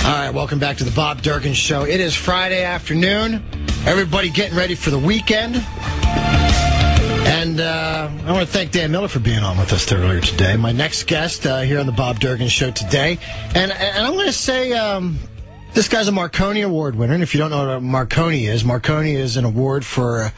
All right, welcome back to the Bob Durkin Show. It is Friday afternoon. Everybody getting ready for the weekend. And I want to thank Dan Miller for being on with us earlier today. My next guest here on the Bob Durkin Show today. And I'm going to say this guy's a Marconi Award winner. And if you don't know what Marconi is an award for,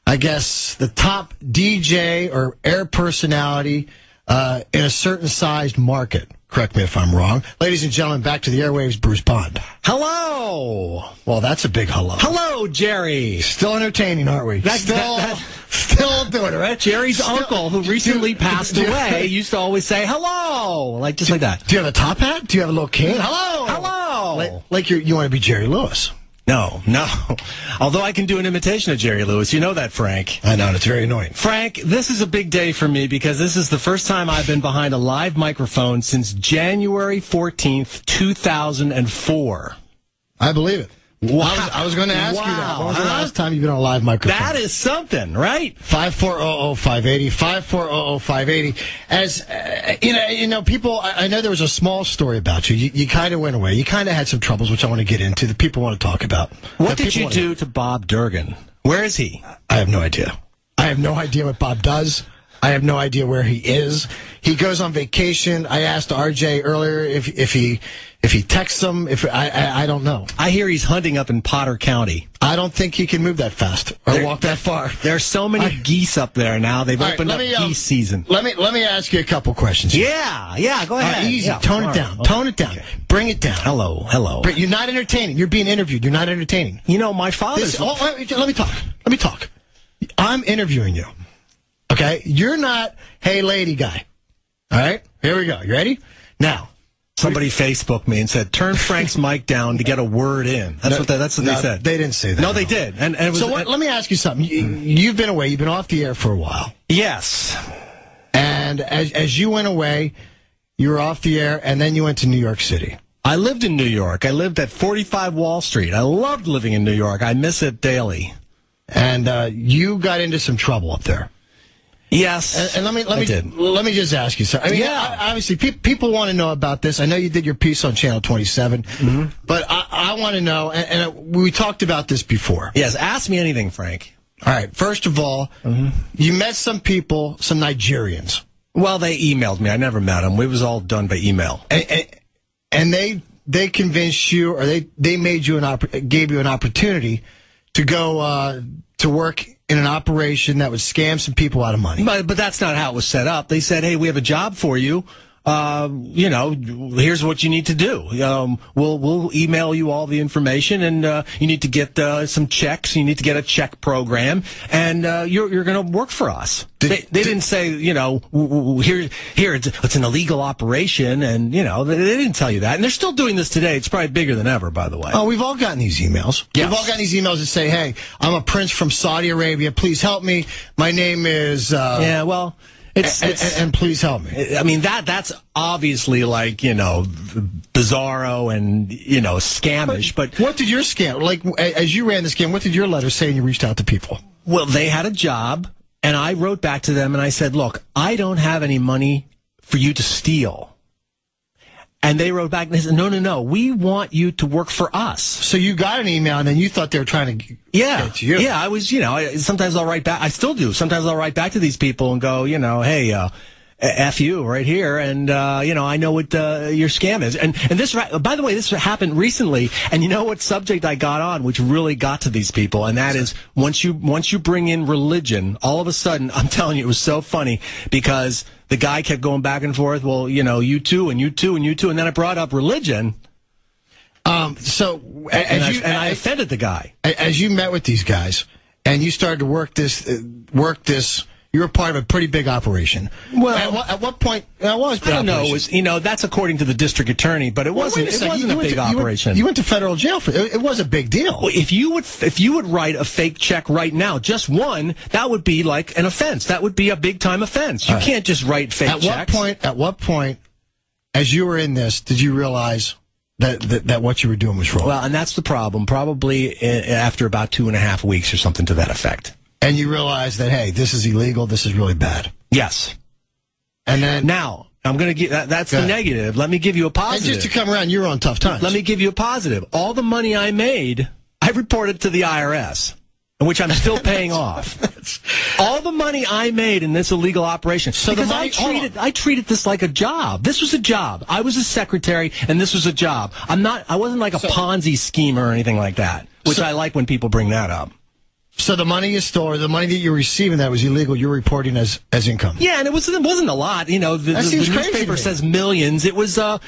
I guess, the top DJ or air personality in a certain sized market. Correct me if I'm wrong. Ladies and gentlemen, back to the airwaves, Bruce Bond. Hello! Well, that's a big hello. Hello, Jerry! Still entertaining, aren't we? Still doing it, right? Jerry's uncle, who recently passed away, used to always say, hello! Like that. Do you have a top hat? Do you have a little cane? Hello! Hello! Like you want to be Jerry Lewis. No. Although I can do an imitation of Jerry Lewis. You know that, Frank. I know, and it's very annoying. Frank, this is a big day for me because this is the first time I've been behind a live microphone since January 14th, 2004. I believe it. Wow. I was going to ask you that. When was the last time you've been on a live microphone? That is something, right? 5400-580, 5400-580. As, you know, people, I know there was a small story about you. You kind of went away. You kind of had some troubles, which I want to get into, that people want to talk about. What did you do to Bob Durkin? Where is he? I have no idea. I have no idea what Bob does. I have no idea where he is. He goes on vacation. I asked RJ earlier if he texts him. I don't know. I hear he's hunting up in Potter County. I don't think he can move that fast or walk that far. There's so many geese up there now. They've opened up geese season. Let me ask you a couple questions here. Yeah, go ahead. Easy. Yeah, Tone it down. Okay. Tone it down. Bring it down. Hello. You're not entertaining. You're being interviewed. You're not entertaining. You know, my father's... let me talk. I'm interviewing you. Okay? You're not, hey, lady guy. All right? Here we go. You ready? Now. Somebody Facebooked me and said, turn Frank's mic down to get a word in. That's what they said. They didn't say that. No, they did. And it was, let me ask you something. You've been away. You've been off the air for a while. Yes. And as you went away, you were off the air, and then you went to New York City. I lived in New York. I lived at 45 Wall Street. I loved living in New York. I miss it daily. And you got into some trouble up there. Yes, and let me just ask you something. I mean, obviously, people want to know about this. I know you did your piece on Channel 27, but I want to know, and we talked about this before. Yes, ask me anything, Frank. All right, first of all, you met some people, some Nigerians. Well, they emailed me. I never met them. It was all done by email. And they convinced you, or they made you gave you an opportunity to go to work in an operation that would scam some people out of money. But that's not how it was set up. They said, hey, we have a job for you. Here's what you need to do. We'll email you all the information, and you need to get some checks. You need to get a check program, and you're going to work for us. They didn't say, here it's an illegal operation, and they didn't tell you that. And they're still doing this today. It's probably bigger than ever, by the way. Oh, we've all gotten these emails. Yes. We've all gotten these emails that say, hey, I'm a prince from Saudi Arabia. Please help me. My name is... and please help me. I mean, that's obviously like, bizarro and, scamish. But what did your scam, like, as you ran the scam, what did your letter say and you reached out to people? Well, they had a job, and I wrote back to them and I said, look, I don't have any money for you to steal. And they wrote back and they said, no, we want you to work for us. So you got an email and then you thought they were trying to get to you. Yeah, I was, sometimes I'll write back. I still do. Sometimes I'll write back to these people and go, hey, F you right here. And, I know what your scam is. And this, by the way, this happened recently. And you know what subject I got on, which really got to these people? And that is once you bring in religion, all of a sudden, I'm telling you, it was so funny because the guy kept going back and forth. Well, you too, and you too, and you too. And then I brought up religion. I offended the guy. As you met with these guys and you started to work this, you were part of a pretty big operation. Well, at what point? I don't know. It was, that's according to the district attorney, but it wasn't a big operation. You went to federal jail for it. It was a big deal. Well, if you would write a fake check right now, just one, that would be like an offense. That would be a big time offense. You can't just write fake checks. At what point, as you were in this, did you realize that what you were doing was wrong? Well, and that's the problem. Probably after about 2.5 weeks or something to that effect. And you realize that, hey, this is illegal, this is really bad. Yes. And then... Now, I'm going to give that's the negative. Let me give you a positive. And just to come around, you were on tough times. Let me give you a positive. All the money I made, I reported to the IRS, which I'm still paying off. All the money I made in this illegal operation. So because I treated this like a job. This was a job. I was a secretary, and this was a job. I wasn't like a Ponzi scheme or anything like that, which I like when people bring that up. So the money you stole, the money that you're receiving that was illegal, you're reporting as income. Yeah, and it wasn't a lot. You know, the newspaper says millions. It was, I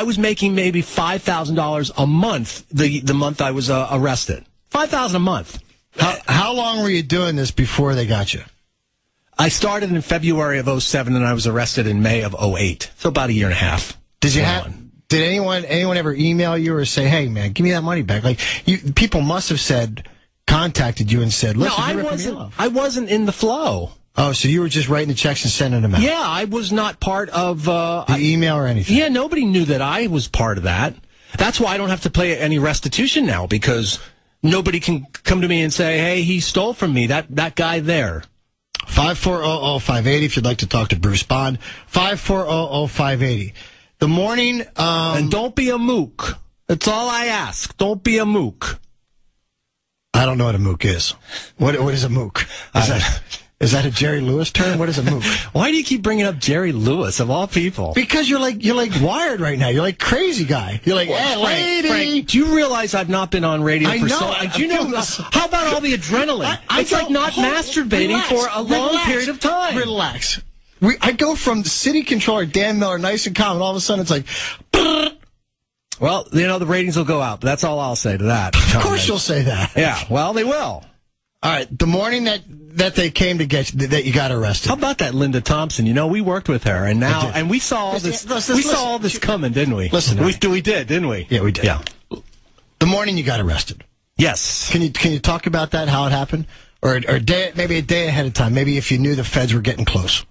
was making maybe $5,000 a month the month I was arrested. $5,000 a month. How long were you doing this before they got you? I started in February of 2007, and I was arrested in May of 2008. So about a year and a half. Did anyone ever email you or say, "Hey, man, give me that money back"? Like, people must have contacted you and said, "Listen, I wasn't in the flow." Oh, so you were just writing the checks and sending them out? Yeah, I was not part of the email or anything. Yeah, nobody knew that I was part of that. That's why I don't have to pay any restitution now, because nobody can come to me and say, "Hey, he stole from me." That guy there. 5400580 if you'd like to talk to Bruce Bond. 5400580. The morning. And don't be a mook. That's all I ask. Don't be a mook. I don't know what a mook is. What is a mook? Is that a Jerry Lewis term? What is a mook? Why do you keep bringing up Jerry Lewis of all people? Because you're like wired right now. You're like crazy guy. You're like, hey, lady. Frank, do you realize I've not been on radio for so long? Do you know? How about all the adrenaline? It's like not masturbating for a long period of time. Relax. I go from city controller Dan Miller, nice and calm, and all of a sudden it's like. Well, the ratings will go out. But that's all I'll say to that. Of course you'll say that. Yeah, well, they will. All right, the morning that they came to get you, that you got arrested. How about that Linda Thompson? We worked with her, and we saw all this. We saw all this coming, didn't we? Listen, we did, didn't we? Yeah, we did. Yeah. The morning you got arrested. Yes. Can you talk about that? How it happened, or maybe a day ahead of time? Maybe if you knew the feds were getting close.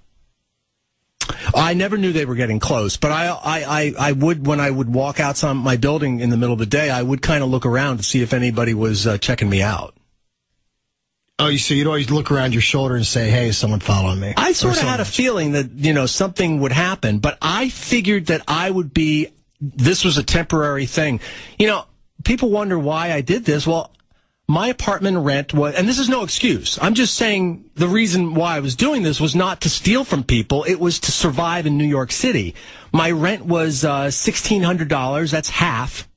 I never knew they were getting close, but I would, when I would walk outside my building in the middle of the day, I would kind of look around to see if anybody was checking me out. Oh, so you'd always look around your shoulder and say, "Hey, is someone following me?" I sort of had a feeling that, something would happen, but I figured that this was a temporary thing. People wonder why I did this. Well, my apartment rent was, and this is no excuse. I'm just saying the reason why I was doing this was not to steal from people. It was to survive in New York City. My rent was $1,600. That's half.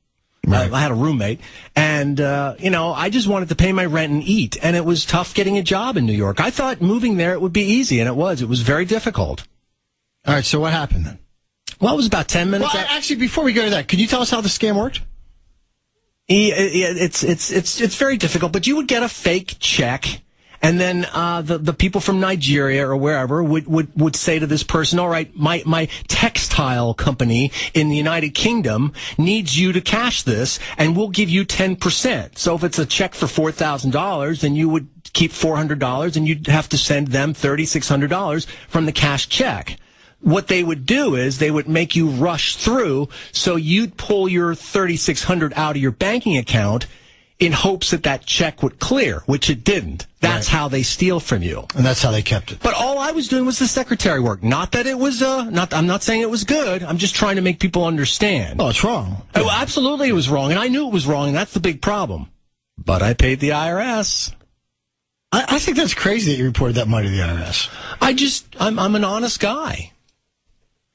Right. I had a roommate. And, I just wanted to pay my rent and eat. And it was tough getting a job in New York. I thought moving there it would be easy, and it was. It was very difficult. All right, so what happened then? Well, it was about 10 minutes. Well, actually, before we go to that, could you tell us how the scam worked? It's very difficult, but you would get a fake check, and then the people from Nigeria or wherever would say to this person, "All right, my textile company in the United Kingdom needs you to cash this, and we'll give you 10%. So if it's a check for $4,000, then you would keep $400, and you'd have to send them $3,600 from the cash check." What they would do is they would make you rush through, so you'd pull your $3,600 out of your banking account in hopes that check would clear, which it didn't. That's how they steal from you. And that's how they kept it. But all I was doing was the secretary work. Not that it was, I'm not saying it was good. I'm just trying to make people understand. Oh, it's wrong. Oh, absolutely it was wrong, and I knew it was wrong, and that's the big problem. But I paid the IRS. I think that's crazy that you reported that money to the IRS. I'm an honest guy.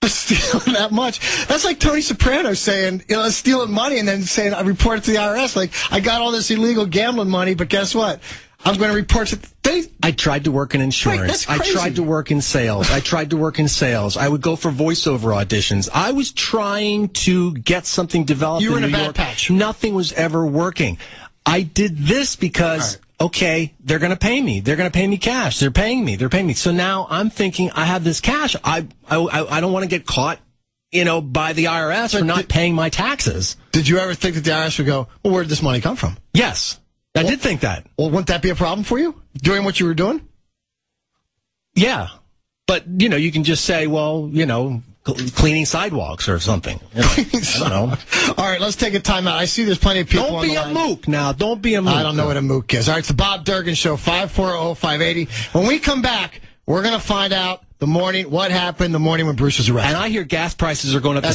Stealing that much. That's like Tony Soprano saying, stealing money and then saying, "I report it to the IRS. Like, I got all this illegal gambling money, but guess what? I'm going to report it." I tried to work in insurance. Right, that's crazy. I tried to work in sales. I would go for voiceover auditions. I was trying to get something developed in New York. You were in a bad patch. Nothing was ever working. I did this because, okay, they're going to pay me. They're going to pay me cash. They're paying me. So now I'm thinking, I have this cash. I don't want to get caught, by the IRS for not paying my taxes. Did you ever think that the IRS would go, "Well, where did this money come from?" Yes. I did think that. Well, wouldn't that be a problem for you, doing what you were doing? Yeah. But, you can just say, well, cleaning sidewalks or something. I don't know. All right, let's take a time out. I see there's plenty of people on the line. Don't be a mook now. Don't be a mook. I don't know what a mook is. All right, it's the Bob Durgan Show, 540-580. When we come back, we're going to find out what happened the morning when Bruce was arrested. And I hear gas prices are going up to